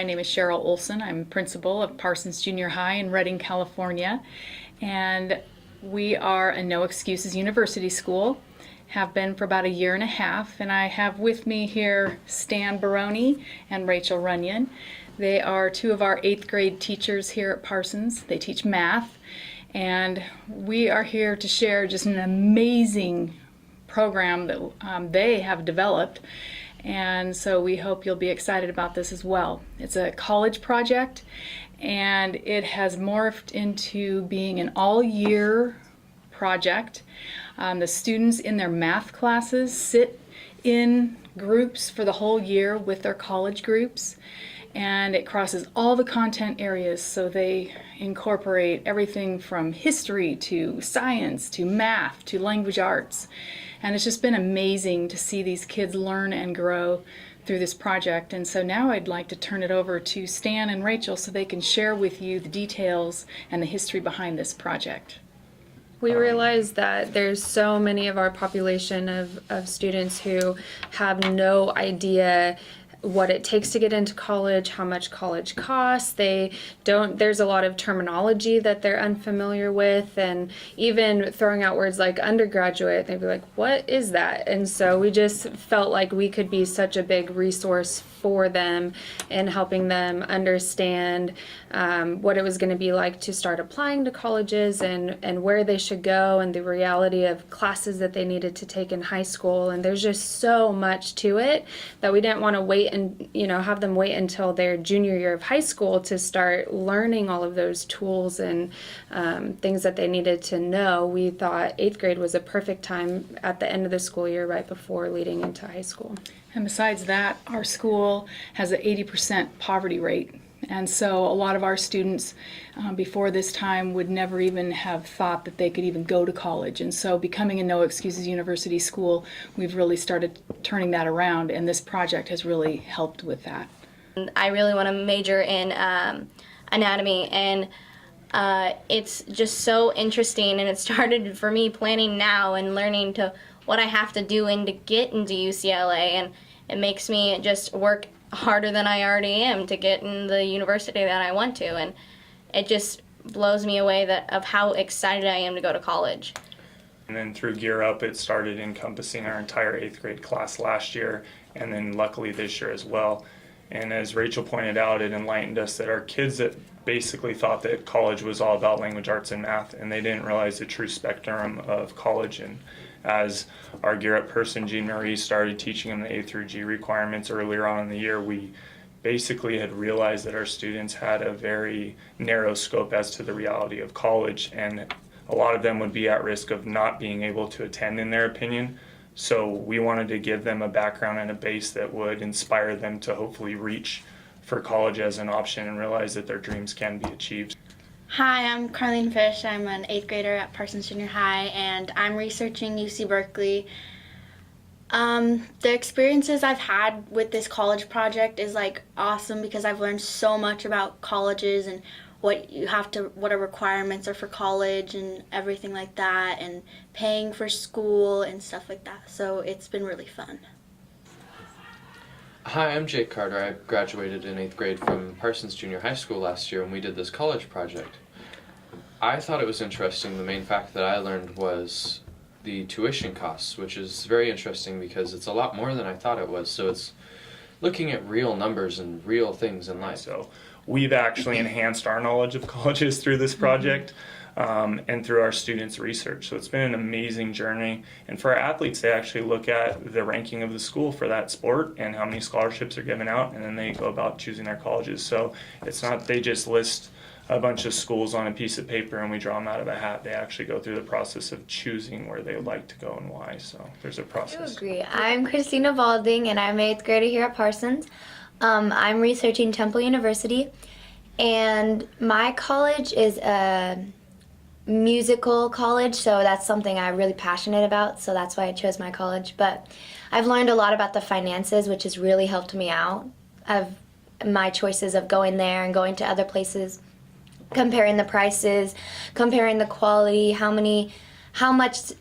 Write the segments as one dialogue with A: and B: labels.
A: name is Cheryl Olson. I'm principal of Parsons Jr. High in Redding, California. And we are a no excuses university school, have been for about a year and a half. And I have with me here Stan Baroni and Rachel Runyon. They are two of our 8th grade teachers here at Parsons. They teach math. And we are here to share just an amazing program that they have developed. And so we hope you'll be excited about this as well. It's a college project, and it has morphed into being an all-year project. The students in their math classes sit in groups for the whole year with their college groups, and it crosses all the content areas, so they incorporate everything from history to science to math to language arts. And it's just been amazing to see these kids learn and grow through this project. And so now I'd like to turn it over to Stan and Rachel so they can share with you the details and the history behind this project.
B: We realized that there's so many of our population of students who have no idea what it takes to get into college, how much college costs. There's a lot of terminology that they're unfamiliar with, and even throwing out words like undergraduate, they'd be like, what is that? And so we just felt like we could be such a big resource for them in helping them understand what it was going to be like to start applying to colleges and where they should go, and the reality of classes that they needed to take in high school. And there's just so much to it that we didn't want to wait and have them wait until their junior year of high school to start learning all of those tools and things that they needed to know. We thought 8th grade was a perfect time at the end of the school year, right before leading into high school.
A: And besides that, our school has an 80% poverty rate. And so a lot of our students before this time would never even have thought that they could even go to college. And so becoming a no excuses university school, we've really started turning that around, and this project has really helped with that.
C: I really want to major in anatomy, and it's just so interesting, and it started for me planning now and learning to what I have to do to get into UCLA, and it makes me just work harder than I already am to get in the university that I want to, and it just blows me away of how excited I am to go to college.
D: And then through Gear Up, it started encompassing our entire 8th grade class last year, and then luckily this year as well. And as Rachel pointed out, it enlightened us that our kids that basically thought that college was all about language arts and math, and they didn't realize the true spectrum of college. And as our Gear Up person, Jean Marie, started teaching them the A through G requirements earlier on in the year, we basically had realized that our students had a very narrow scope as to the reality of college, and a lot of them would be at risk of not being able to attend, in their opinion. So we wanted to give them a background and a base that would inspire them to hopefully reach for college as an option and realize that their dreams can be achieved.
E: Hi, I'm Carlene Fish. I'm an 8th grader at Parsons Jr. High, and I'm researching UC Berkeley. The experiences I've had with this college project is awesome because I've learned so much about colleges and what are requirements are for college and everything like that, and paying for school and stuff like that. So it's been really fun.
F: Hi, I'm Jake Carter. I graduated in 8th grade from Parsons Junior High School last year, and we did this college project. I thought it was interesting. The main fact that I learned was the tuition costs, which is very interesting because it's a lot more than I thought it was. So it's looking at real numbers and real things in life.
D: So we've actually enhanced our knowledge of colleges through this project. And through our students' research. So it's been an amazing journey. And for our athletes, they actually look at the ranking of the school for that sport and how many scholarships are given out, and then they go about choosing their colleges. So it's not they just list a bunch of schools on a piece of paper and we draw them out of a hat. They actually go through the process of choosing where they would like to go and why. So there's a process.
G: I agree. I'm Christina Balding, and I'm an 8th grader here at Parsons. I'm researching Temple University, and my college is a musical college, so that's something I'm really passionate about, so that's why I chose my college. But I've learned a lot about the finances, which has really helped me out of my choices of going there and going to other places, comparing the prices, comparing the quality, how much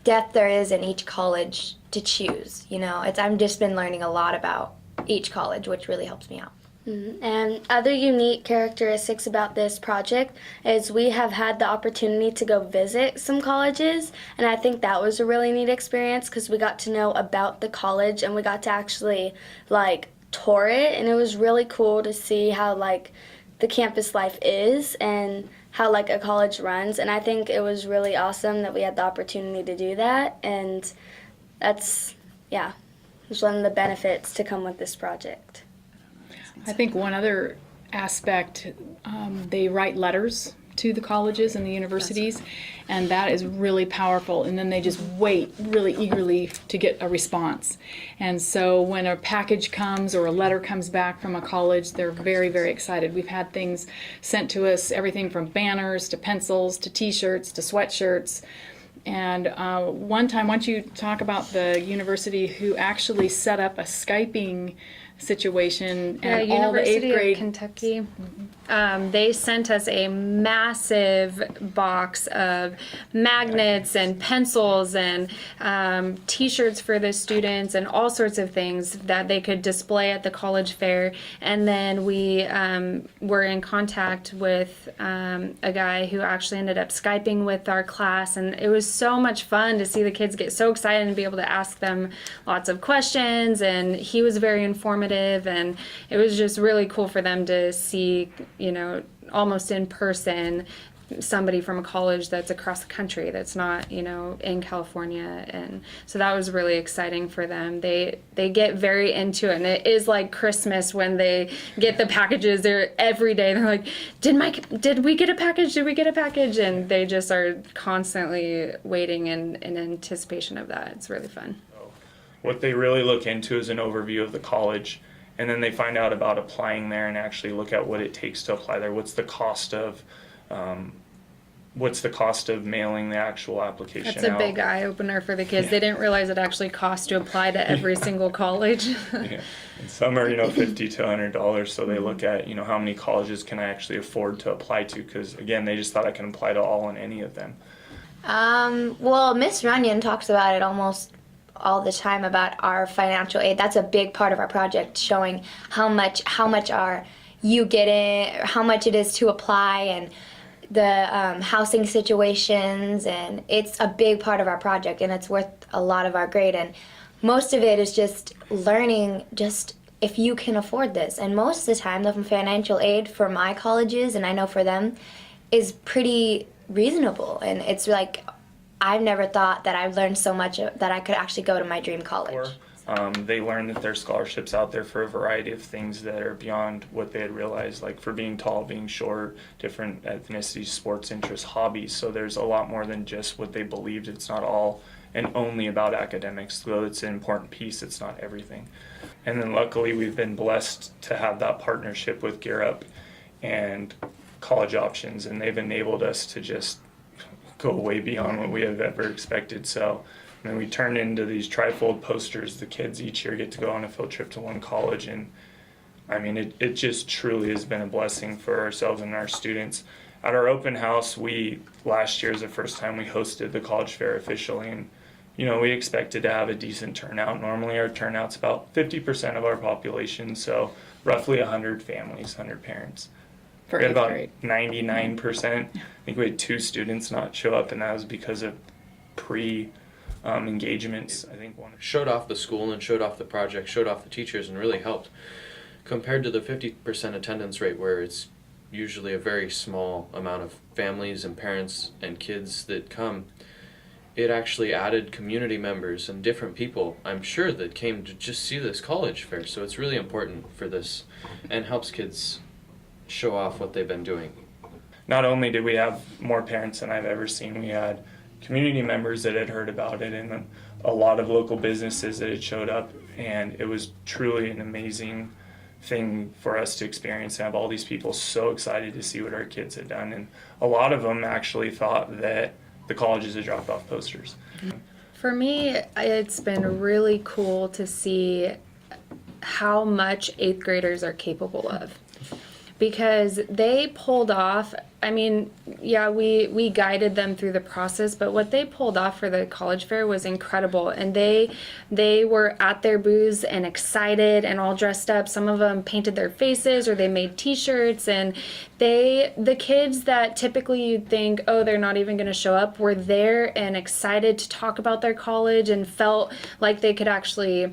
G: depth there is in each college to choose. I've just been learning a lot about each college, which really helps me out.
E: And other unique characteristics about this project is we have had the opportunity to go visit some colleges, and I think that was a really neat experience because we got to know about the college and we got to actually like tour it, and it was really cool to see how like the campus life is and how like a college runs, and I think it was really awesome that we had the opportunity to do that, and that's was one of the benefits to come with this project.
A: I think one other aspect, they write letters to the colleges and the universities, and that is really powerful. And then they just wait really eagerly to get a response. And so when a package comes or a letter comes back from a college, they're very, very excited. We've had things sent to us, everything from banners to pencils to T-shirts to sweatshirts. And one time, why don't you talk about the university who actually set up a Skyping situation and all the
B: University
A: 8th grade
B: of Kentucky. They sent us a massive box of magnets and pencils and T-shirts for the students and all sorts of things that they could display at the college fair. And then we were in contact with a guy who actually ended up Skyping with our class, and it was so much fun to see the kids get so excited and be able to ask them lots of questions, and he was very informative, and it was just really cool for them to see, you know, almost in person, somebody from a college that's across the country that's not, you know, in California. And so that was really exciting for them. They get very into it, and it is like Christmas when they get the packages. They're every day they're like, did we get a package, and they just are constantly waiting in anticipation of that. It's really fun.
D: What they really look into is an overview of the college, and then they find out about applying there and actually look at what it takes to apply there. What's the cost of mailing the actual application
B: That's a
D: out?
B: big eye opener for the kids.
D: Yeah.
B: They didn't realize it actually cost to apply to every single college.
D: Yeah. And some are, $50 to $100, so they look at, how many colleges can I actually afford to apply to, because again, they just thought I can apply to all and any of them.
G: Well, Miss Runyon talks about it almost all the time about our financial aid. That's a big part of our project, showing how much are you getting, how much it is to apply, and the housing situations, and it's a big part of our project, and it's worth a lot of our grade. And most of it is just learning just if you can afford this. And most of the time, the financial aid for my colleges, and I know for them, is pretty reasonable. And it's like, I've never thought that I've learned so much that I could actually go to my dream college.
D: They learn that there's scholarships out there for a variety of things that are beyond what they had realized, like for being tall, being short, different ethnicities, sports interests, hobbies. So there's a lot more than just what they believed. It's not all and only about academics, though it's an important piece. It's not everything. And then luckily we've been blessed to have that partnership with Gear Up and College Options, and they've enabled us to just go way beyond what we have ever expected. So we turn into these trifold posters. The kids each year get to go on a field trip to one college, and it just truly has been a blessing for ourselves and our students. At our open house, last year is the first time we hosted the college fair officially, and we expected to have a decent turnout. Normally our turnout's about 50% of our population, so roughly 100 families, 100 parents.
A: For
D: We had
A: 8th
D: about
A: grade.
D: 99%. I think we had 2 students not show up, and that was because of engagements. I think one
F: Showed off the school and showed off the project, showed off the teachers, and really helped. Compared to the 50% attendance rate, where it's usually a very small amount of families and parents and kids that come, it actually added community members and different people, I'm sure, that came to just see this college fair. So it's really important for this and helps kids show off what they've been doing.
D: Not only did we have more parents than I've ever seen, we had community members that had heard about it, and a lot of local businesses that had showed up, and it was truly an amazing thing for us to experience and have all these people so excited to see what our kids had done. And a lot of them actually thought that the colleges had dropped off posters.
B: For me, it's been really cool to see how much 8th graders are capable of, because they pulled off I mean, yeah, we guided them through the process, but what they pulled off for the college fair was incredible. And they were at their booths and excited and all dressed up. Some of them painted their faces or they made t-shirts, and the kids that typically you'd think, oh, they're not even going to show up, were there and excited to talk about their college and felt like they could actually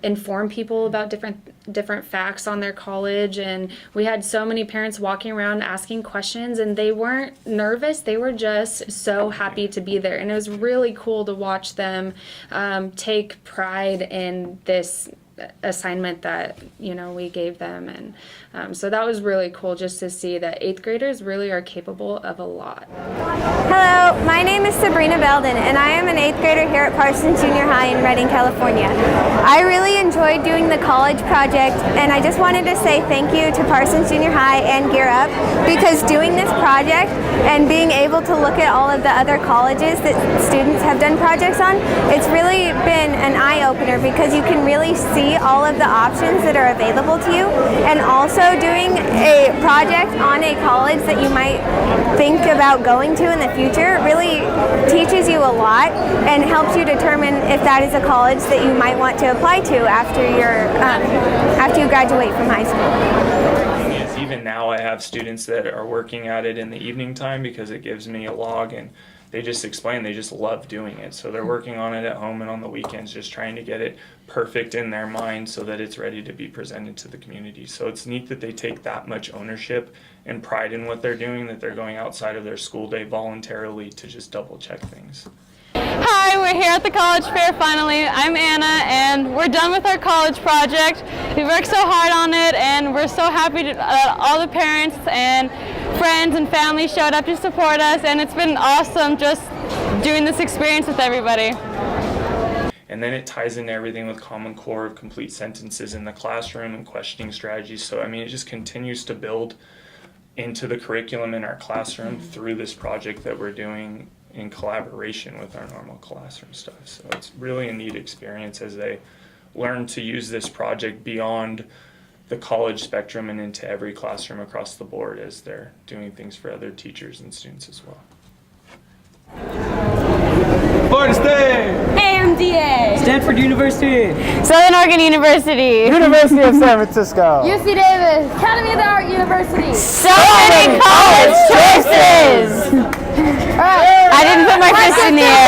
B: inform people about different facts on their college. And we had so many parents walking around asking questions, and they weren't nervous, they were just so happy to be there. And it was really cool to watch them take pride in this assignment that we gave them. And so that was really cool just to see that 8th graders really are capable of a lot.
H: Hello, my name is Sabrina Belden, and I am an 8th grader here at Parsons Jr. High in Redding, California. I really enjoyed doing the college project, and I just wanted to say thank you to Parsons Jr. High and Gear Up, because doing this project and being able to look at all of the other colleges that students have done projects on, it's really been an eye-opener, because you can really see all of the options that are available to you, and also doing a project on a college that you might think about going to in the future really teaches you a lot and helps you determine if that is a college that you might want to apply to after you graduate from high school.
D: Even now I have students that are working at it in the evening time because it gives me a log, and they just explain they just love doing it. So they're working on it at home and on the weekends, just trying to get it perfect in their mind so that it's ready to be presented to the community. So it's neat that they take that much ownership and pride in what they're doing, that they're going outside of their school day voluntarily to just double check things.
I: Hi, we're here at the college fair finally. I'm Anna, and we're done with our college project. We worked so hard on it, and we're so happy that all the parents and friends and family showed up to support us, and it's been awesome just doing this experience with everybody.
D: And then it ties into everything with Common Core of complete sentences in the classroom and questioning strategies. So I mean, it just continues to build into the curriculum in our classroom through this project that we're doing in collaboration with our normal classroom stuff. So it's really a neat experience as they learn to use this project beyond the college spectrum and into every classroom across the board as they're doing things for other teachers and students as well.
J: Florida State!
K: AMDA!
J: Stanford University!
I: Southern Oregon University!
J: University of San Francisco!
K: UC Davis! Academy of the Art University!
I: So many college choices! I didn't put my fist in the air.